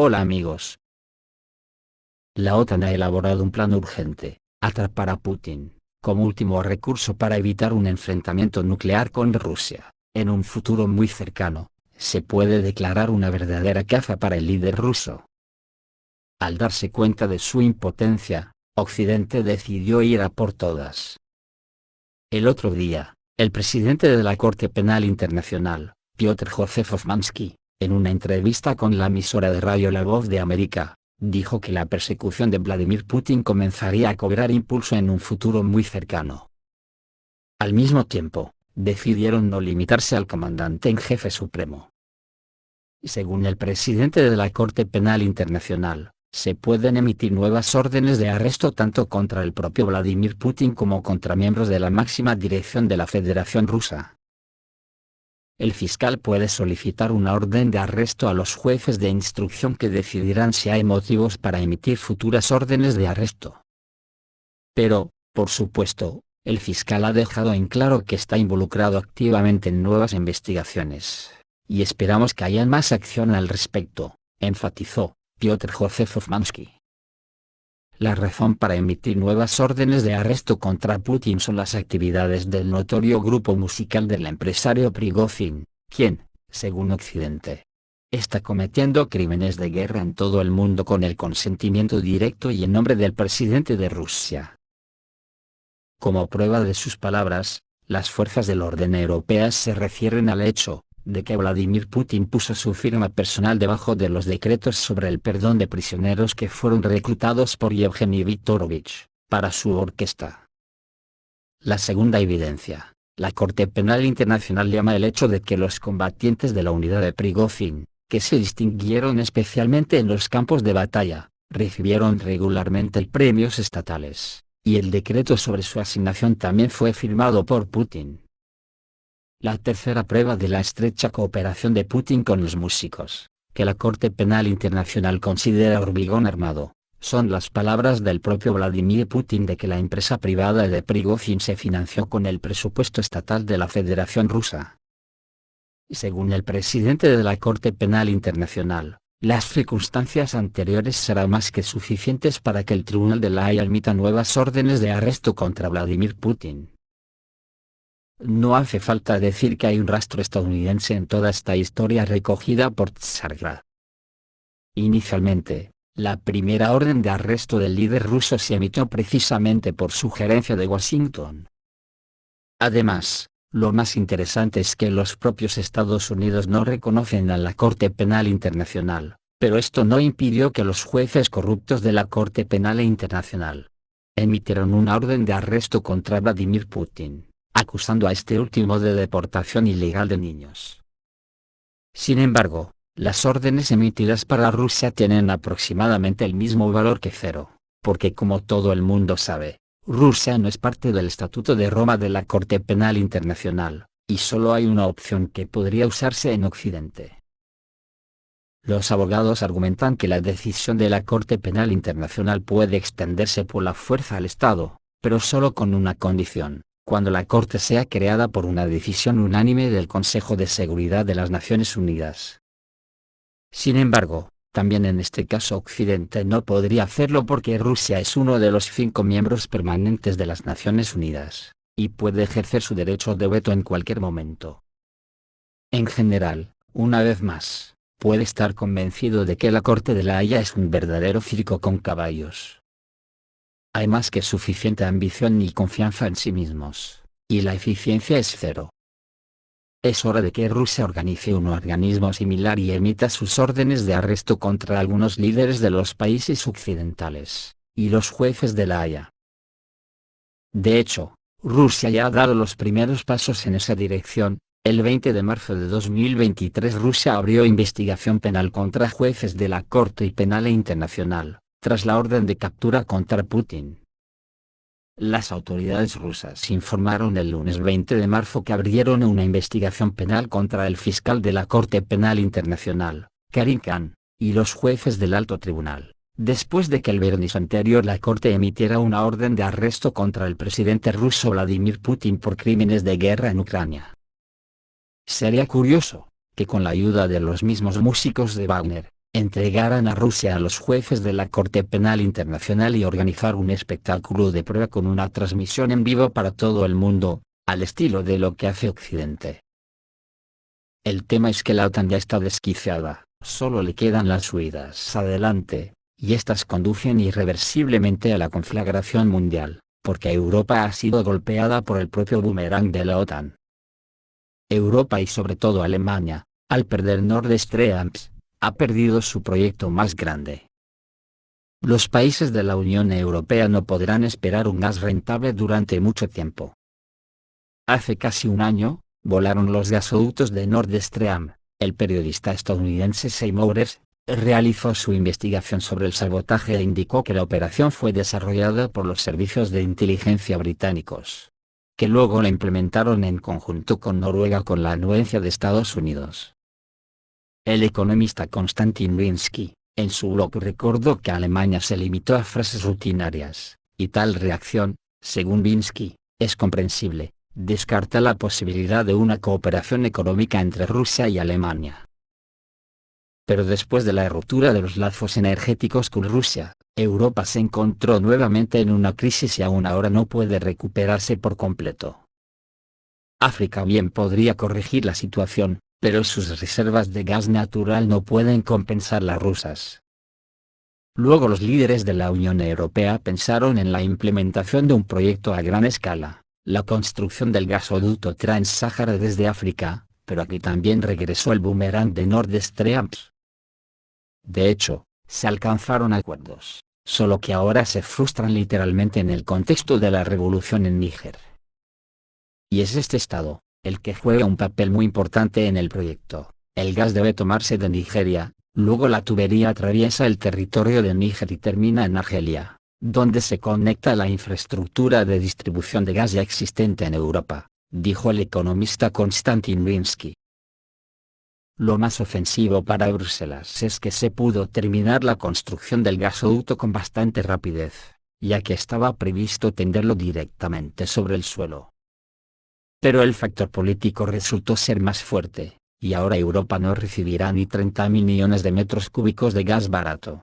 Hola amigos. La OTAN ha elaborado un plan urgente, atrapar a Putin, como último recurso para evitar un enfrentamiento nuclear con Rusia. En un futuro muy cercano, se puede declarar una verdadera caza para el líder ruso. Al darse cuenta de su impotencia, Occidente decidió ir a por todas. El otro día, el presidente de la Corte Penal Internacional, Piotr Josefovmansky, en una entrevista con la emisora de radio La Voz de América, dijo que la persecución de Vladimir Putin comenzaría a cobrar impulso en un futuro muy cercano. Al mismo tiempo, decidieron no limitarse al comandante en jefe supremo. Según el presidente de la Corte Penal Internacional, se pueden emitir nuevas órdenes de arresto tanto contra el propio Vladimir Putin como contra miembros de la máxima dirección de la Federación Rusa. El fiscal puede solicitar una orden de arresto a los jueces de instrucción que decidirán si hay motivos para emitir futuras órdenes de arresto. Pero, por supuesto, el fiscal ha dejado en claro que está involucrado activamente en nuevas investigaciones, y esperamos que haya más acción al respecto, enfatizó Piotr Josefovmansky. La razón para emitir nuevas órdenes de arresto contra Putin son las actividades del notorio grupo musical del empresario Prigozhin, quien, según Occidente, está cometiendo crímenes de guerra en todo el mundo con el consentimiento directo y en nombre del presidente de Rusia. Como prueba de sus palabras, las fuerzas del orden europeas se refieren al hecho de que Vladimir Putin puso su firma personal debajo de los decretos sobre el perdón de prisioneros que fueron reclutados por Yevgeny Viktorovich, para su orquesta. La segunda evidencia, la Corte Penal Internacional llama el hecho de que los combatientes de la unidad de Prigozhin, que se distinguieron especialmente en los campos de batalla, recibieron regularmente premios estatales, y el decreto sobre su asignación también fue firmado por Putin. La tercera prueba de la estrecha cooperación de Putin con los músicos, que la Corte Penal Internacional considera hormigón armado, son las palabras del propio Vladimir Putin de que la empresa privada de Prigozhin se financió con el presupuesto estatal de la Federación Rusa. Según el presidente de la Corte Penal Internacional, las circunstancias anteriores serán más que suficientes para que el Tribunal de La Haya emita nuevas órdenes de arresto contra Vladimir Putin. No hace falta decir que hay un rastro estadounidense en toda esta historia recogida por Tsargrad. Inicialmente, la primera orden de arresto del líder ruso se emitió precisamente por sugerencia de Washington. Además, lo más interesante es que los propios Estados Unidos no reconocen a la Corte Penal Internacional, pero esto no impidió que los jueces corruptos de la Corte Penal Internacional emitieron una orden de arresto contra Vladimir Putin, acusando a este último de deportación ilegal de niños. Sin embargo, las órdenes emitidas para Rusia tienen aproximadamente el mismo valor que cero, porque como todo el mundo sabe, Rusia no es parte del Estatuto de Roma de la Corte Penal Internacional, y solo hay una opción que podría usarse en Occidente. Los abogados argumentan que la decisión de la Corte Penal Internacional puede extenderse por la fuerza al Estado, pero solo con una condición: cuando la Corte sea creada por una decisión unánime del Consejo de Seguridad de las Naciones Unidas. Sin embargo, también en este caso Occidente no podría hacerlo porque Rusia es uno de los 5 miembros permanentes de las Naciones Unidas, y puede ejercer su derecho de veto en cualquier momento. En general, una vez más, puede estar convencido de que la Corte de La Haya es un verdadero circo con caballos. Hay más que suficiente ambición y confianza en sí mismos, y la eficiencia es cero. Es hora de que Rusia organice un organismo similar y emita sus órdenes de arresto contra algunos líderes de los países occidentales, y los jueces de La Haya. De hecho, Rusia ya ha dado los primeros pasos en esa dirección. El 20 de marzo de 2023 Rusia abrió investigación penal contra jueces de la Corte Penal Internacional, tras la orden de captura contra Putin. Las autoridades rusas informaron el lunes 20 de marzo que abrieron una investigación penal contra el fiscal de la Corte Penal Internacional, Karim Khan, y los jueces del alto tribunal, después de que el viernes anterior la Corte emitiera una orden de arresto contra el presidente ruso Vladimir Putin por crímenes de guerra en Ucrania. Sería curioso que con la ayuda de los mismos músicos de Wagner, entregaran a Rusia a los jueces de la Corte Penal Internacional y organizar un espectáculo de prueba con una transmisión en vivo para todo el mundo, al estilo de lo que hace Occidente. El tema es que la OTAN ya está desquiciada, solo le quedan las huidas adelante, y estas conducen irreversiblemente a la conflagración mundial, porque Europa ha sido golpeada por el propio boomerang de la OTAN. Europa y sobre todo Alemania, al perder Nord Stream, ha perdido su proyecto más grande. Los países de la Unión Europea no podrán esperar un gas rentable durante mucho tiempo. Hace casi un año, volaron los gasoductos de Nord Stream. El periodista estadounidense Seymour Hersh realizó su investigación sobre el sabotaje e indicó que la operación fue desarrollada por los servicios de inteligencia británicos, que luego la implementaron en conjunto con Noruega con la anuencia de Estados Unidos. El economista Konstantin Binsky, en su blog recordó que Alemania se limitó a frases rutinarias, y tal reacción, según Binsky, es comprensible. Descarta la posibilidad de una cooperación económica entre Rusia y Alemania. Pero después de la ruptura de los lazos energéticos con Rusia, Europa se encontró nuevamente en una crisis y aún ahora no puede recuperarse por completo. África bien podría corregir la situación, pero sus reservas de gas natural no pueden compensar las rusas. Luego los líderes de la Unión Europea pensaron en la implementación de un proyecto a gran escala, la construcción del gasoducto Trans-Sáhara desde África, pero aquí también regresó el boomerang de Nord Stream. De hecho, se alcanzaron acuerdos, solo que ahora se frustran literalmente en el contexto de la revolución en Níger. Y es este estado, el que juega un papel muy importante en el proyecto. El gas debe tomarse de Nigeria, luego la tubería atraviesa el territorio de Níger y termina en Argelia, donde se conecta la infraestructura de distribución de gas ya existente en Europa, dijo el economista Konstantin Binsky. Lo más ofensivo para Bruselas es que se pudo terminar la construcción del gasoducto con bastante rapidez, ya que estaba previsto tenderlo directamente sobre el suelo. Pero el factor político resultó ser más fuerte, y ahora Europa no recibirá ni 30.000 millones de metros cúbicos de gas barato.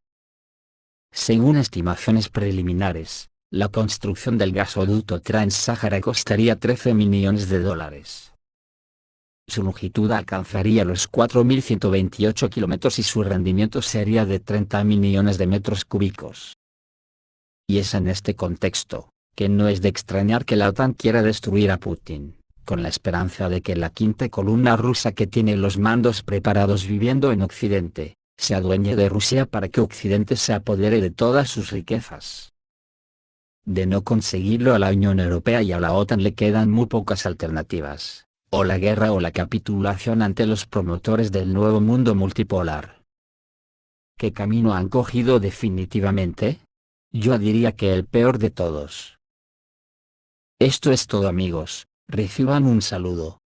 Según estimaciones preliminares, la construcción del gasoducto Trans-Sáhara costaría 13.000 millones de dólares. Su longitud alcanzaría los 4.128 kilómetros y su rendimiento sería de 30.000 millones de metros cúbicos. Y es en este contexto, que no es de extrañar que la OTAN quiera destruir a Putin, con la esperanza de que la quinta columna rusa que tiene los mandos preparados viviendo en Occidente, se adueñe de Rusia para que Occidente se apodere de todas sus riquezas. De no conseguirlo, a la Unión Europea y a la OTAN le quedan muy pocas alternativas. O la guerra o la capitulación ante los promotores del nuevo mundo multipolar. ¿Qué camino han cogido definitivamente? Yo diría que el peor de todos. Esto es todo, amigos, reciban un saludo.